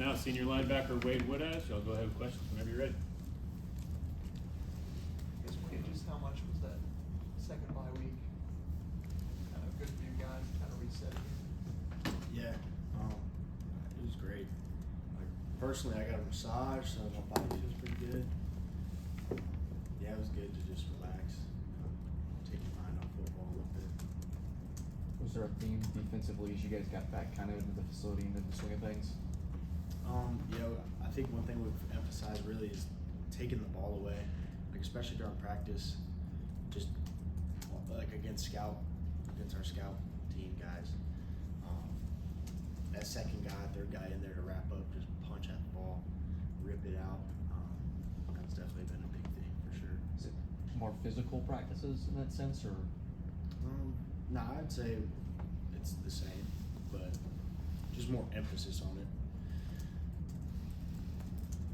now senior linebacker Wade Woodaz. Y'all go ahead with questions whenever you're ready. I guess Wade, just how much was that second bye week kind of good for you guys, kind of reset again? Yeah, it was great. Like, personally, I got a massage, so my body feels pretty good. Yeah, it was good to just relax, take your mind off football a little bit. Was there a theme defensively as you guys got back kind of into the facility and into the swing of things? I think one thing we've emphasized really is taking the ball away, like especially during practice, just like against our scout team guys. That second guy, third guy in there to wrap up, just punch at the ball, rip it out. That's definitely been a big thing for sure. Is it more physical practices in that sense, or? No, I'd say it's the same, but just more emphasis on it.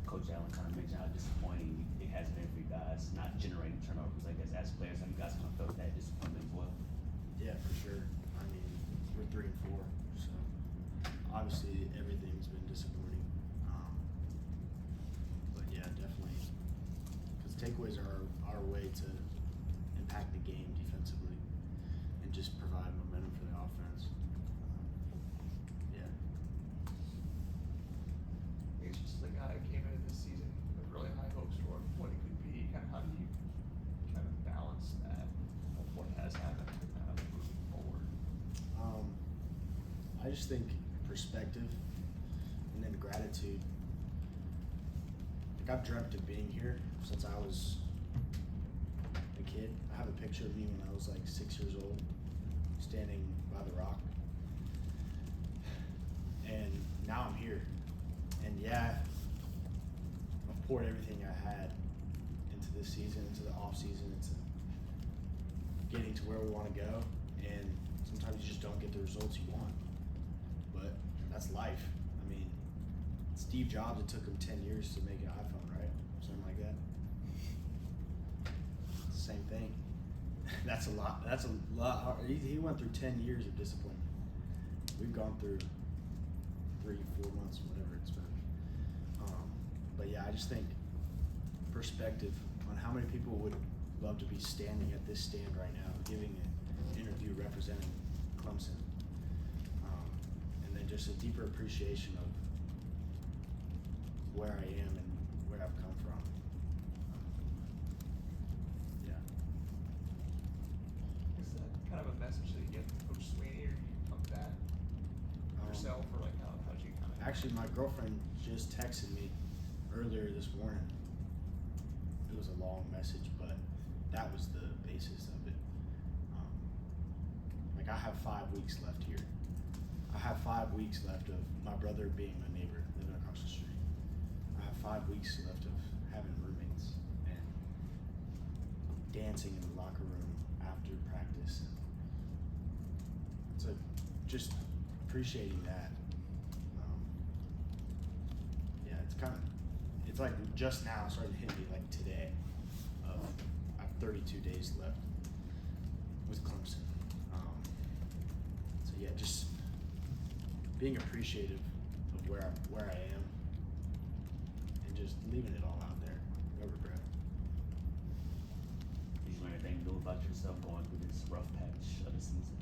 Coach Allen kind of mentioned how disappointing it has been for you guys, not generating turnovers. I guess as players, have you guys kind of felt that disappointment as well? Yeah, for sure. I mean, we're 3-4, so obviously everything's been disappointing. But yeah, definitely, because takeaways are our way to impact the game defensively and just provide momentum for the offense. Yeah. It's just the guy who came into this season with really high hopes for what it could be. Kind of how do you kind of balance that of what has happened and kind of moving forward? I just think perspective and then gratitude. Like I've dreamt of being here since I was a kid. I have a picture of me when I was like 6 years old, standing by the rock. And now I'm here. And yeah, I've poured everything I had into this season, into the off season, into getting to where we want to go. And sometimes you just don't get the results you want. But that's life. I mean, Steve Jobs, it took him 10 years to make an iPhone, right? Something like that. It's the same thing. That's a lot hard. He went through 10 years of disappointment. We've gone through 3-4 months, whatever it's been. But yeah, I just think perspective on how many people would love to be standing at this stand right now, giving an interview representing Clemson. And then just a deeper appreciation of where I am and where I've come from. Yeah. Is that kind of a message that you get from Coach Sweeney, or do you come back yourself, or like how'd you kind of? Actually, my girlfriend just texted me earlier this morning. It was a long message, but that was the basis of it. Like I have 5 weeks left here. I have 5 weeks left of my brother being my neighbor, living across the street. I have 5 weeks left of having roommates and dancing in the locker room after practice. So just appreciating that. Yeah, it's like just now starting to hit me like today. I have 32 days left with Clemson. So yeah, just being appreciative of where I am and just leaving it all out there. No regret. Did you learn anything new about yourself going through this rough patch of the season?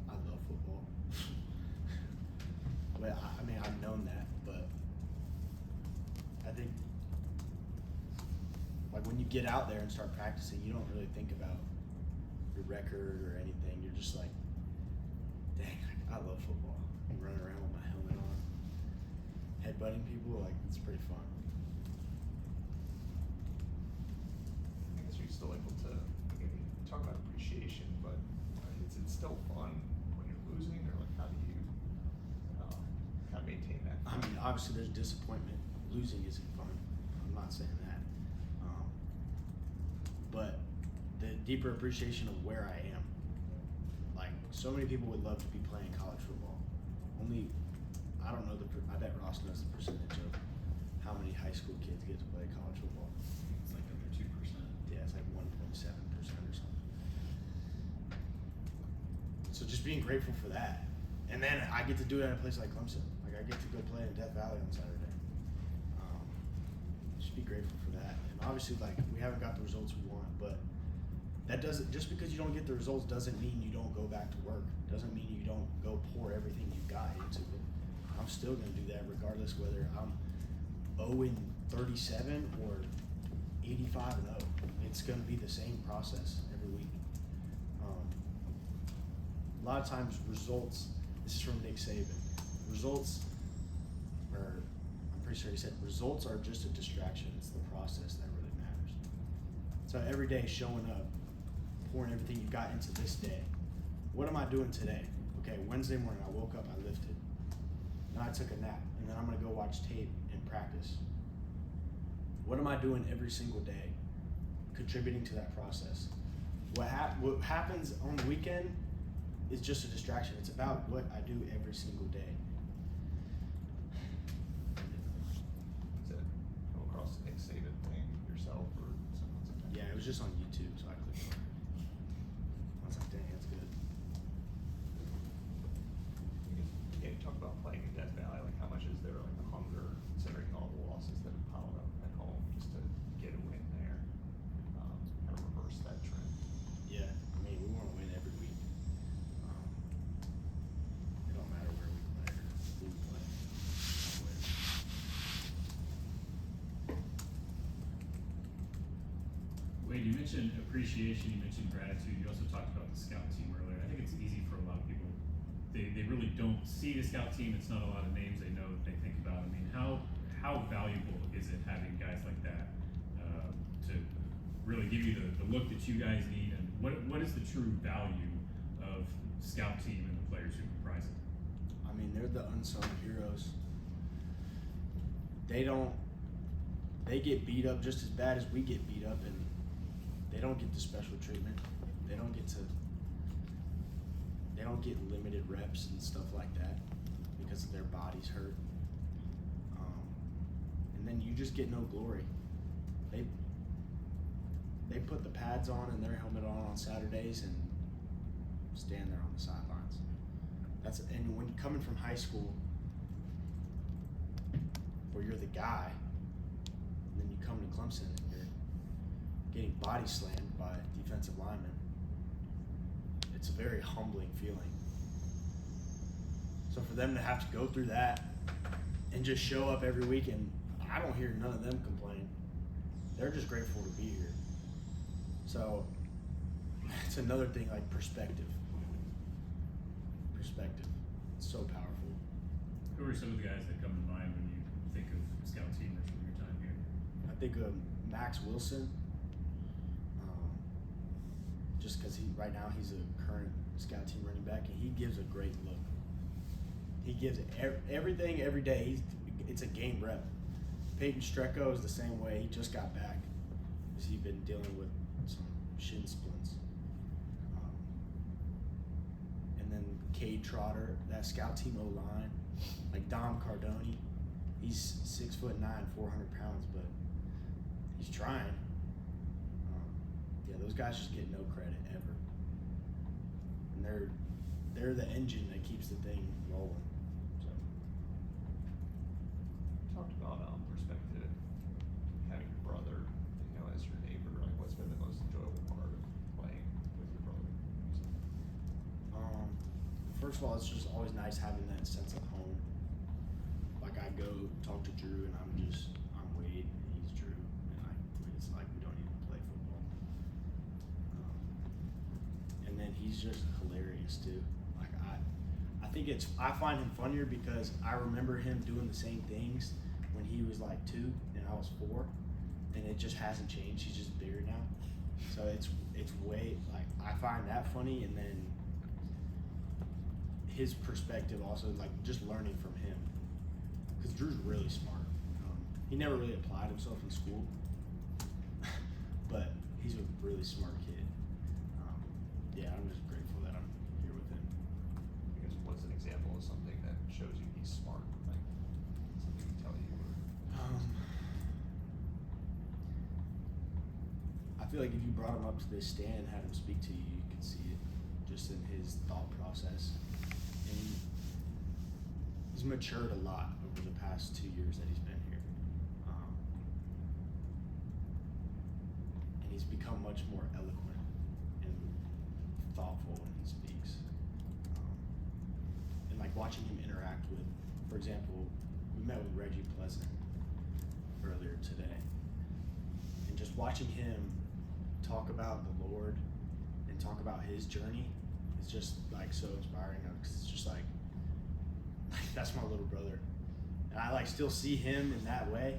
I love football. Well, I mean, I've known that, but I think like when you get out there and start practicing, you don't really think about your record or anything. You're just like, dang, I love football. I'm running around with my helmet on, headbutting people, like it's pretty fun. I guess you're still able to talk about appreciation, but is it still fun when you're losing, or like how do you kind of maintain that? I mean, obviously there's disappointment. Losing isn't fun. I'm not saying that. But the deeper appreciation of where I am. Like, so many people would love to be playing college football. I don't know I bet Ross knows the percentage of how many high school kids get to play college football. It's like under 2%. Yeah, it's like 1.7% or something. So just being grateful for that. And then I get to do it at a place like Clemson. Like I get to go play in Death Valley on Saturday. Just be grateful for that. And obviously, like, we haven't got the results we want, but that doesn't, just because you don't get the results doesn't mean you don't go back to work. Doesn't mean you don't go pour everything you got into it. I'm still gonna do that regardless whether I'm 0-37 or 85-0. It's gonna be the same process every week. A lot of times results, this is from Nick Saban, results are, I'm pretty sure he said, results are just a distraction. It's the process that really matters. So every day showing up, pouring everything you got into this day. What am I doing today? Okay, Wednesday morning I woke up, I lifted. Then I took a nap, and then I'm gonna go watch tape and practice. What am I doing every single day contributing to that process? What happens on the weekend is just a distraction. It's about what I do every single day. Is that come across the Nick Saban thing yourself or something? Yeah, it was just on YouTube, so I clicked on it. I was like, dang, that's good. Yeah, you talk about playing in Death Valley. Like, how much is there like a hunger, considering all the losses that have piled up at home, just to get a win there, kind of reverse that trend? Yeah, I mean, we want to win every week. It don't matter where we play or who we play. We'll win. Wade, you mentioned appreciation, you mentioned gratitude, you also talked about the scout team earlier. I think it's easy for a lot of people. They really don't see the scout team. It's not a lot of names they know that they think about. I mean, how valuable is it having guys like that to really give you the look that you guys need? And what is the true value of scout team and the players who comprise it? I mean, they're the unsung heroes. They get beat up just as bad as we get beat up, and they don't get the special treatment. They don't get limited reps and stuff like that because their bodies hurt. And then you just get no glory. They put the pads on and their helmet on Saturdays and stand there on the sidelines. And when you're coming from high school, where you're the guy, and then you come to Clemson and you're getting body slammed by defensive linemen, it's a very humbling feeling. So for them to have to go through that and just show up every week, and I don't hear none of them complain. They're just grateful to be here. So it's another thing, like perspective. Perspective. It's so powerful. Who are some of the guys that come to mind when you think of scout teamers from your time here? I think of Max Wilson, just because right now he's a current scout team running back, and he gives a great look. He gives everything every day. It's a game rep. Peyton Strecco is the same way. He just got back because he's been dealing with some shin splints. And then Cade Trotter, that scout team O-line, like Dom Cardoni, he's 6'9", 400 pounds, but he's trying. Yeah, those guys just get no credit ever, and they're the engine that keeps the thing rolling. So. Talked about perspective, having your brother, as your neighbor. Like, what's been the most enjoyable part of playing with your brother? First of all, it's just always nice having that sense of home. Like, I go talk to Drew, and I'm Wade, and he's Drew, and it's like we don't even play football. And then he's just hilarious too. Like I think I find him funnier because I remember him doing the same things when he was like 2 and I was 4, and it just hasn't changed. He's just bigger now, so it's way, like, I find that funny, and then his perspective also, like, just learning from him, because Drew's really smart. He never really applied himself in school, but he's a really smart kid. Yeah, I'm just grateful that I'm here with him. I guess what's an example of something that shows you he's smart? Like something he tell you. I feel like if you brought him up to this stand and had him speak to you, you could see it. just in his thought process. And he's matured a lot over the past 2 years that he's been here. And he's become much more eloquent and thoughtful when he speaks. And like watching him interact with, for example, we met with Reggie Pleasant earlier today. And just watching him talk about the Lord and talk about his journey is just like so inspiring. It's just like that's my little brother, and I like still see him in that way.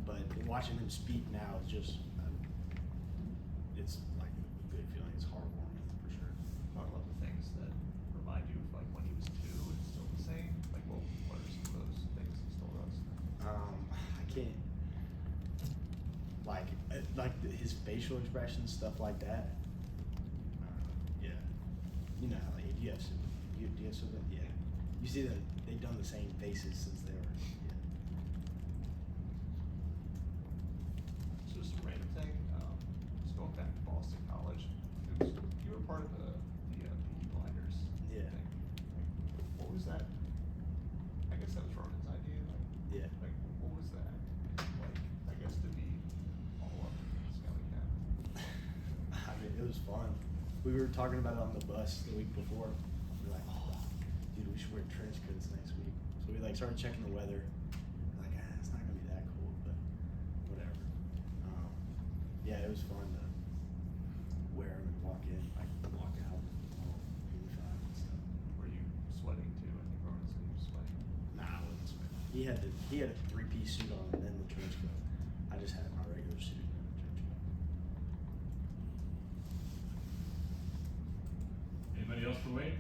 But watching him speak now is just it's like a good feeling. It's heartwarming for sure. Talk about the things that remind you of like when he was 2 and still the same. Like, what are some of those things he still does? I can't like his facial expressions, stuff like that. Yeah, you know, like if you have some, do you have something? Yeah, you see that they've done the same faces since they were. Yeah. So just a random thing, just going back to Boston College, you were part of the PE Blinders Yeah. thing. Like, what was that? I guess that was Ronan's idea. Yeah. Like, what was that? Like, I guess to be all up in the scouting cap. I mean, it was fun. We were talking about it on the bus the week before. We were like, oh, dude, we should wear trench coats next week. So we like started checking the weather. We're like, it's not gonna be that cold, but whatever. Yeah, it was fun to wear them and walk in, like walk out, all unified and stuff. Were you sweating too? I think Ronan said he was sweating. Nah, I wasn't sweating. He had a 3-piece suit on and then the trench coat. I just had my regular suit and then the trench coat. Anybody else for Wade?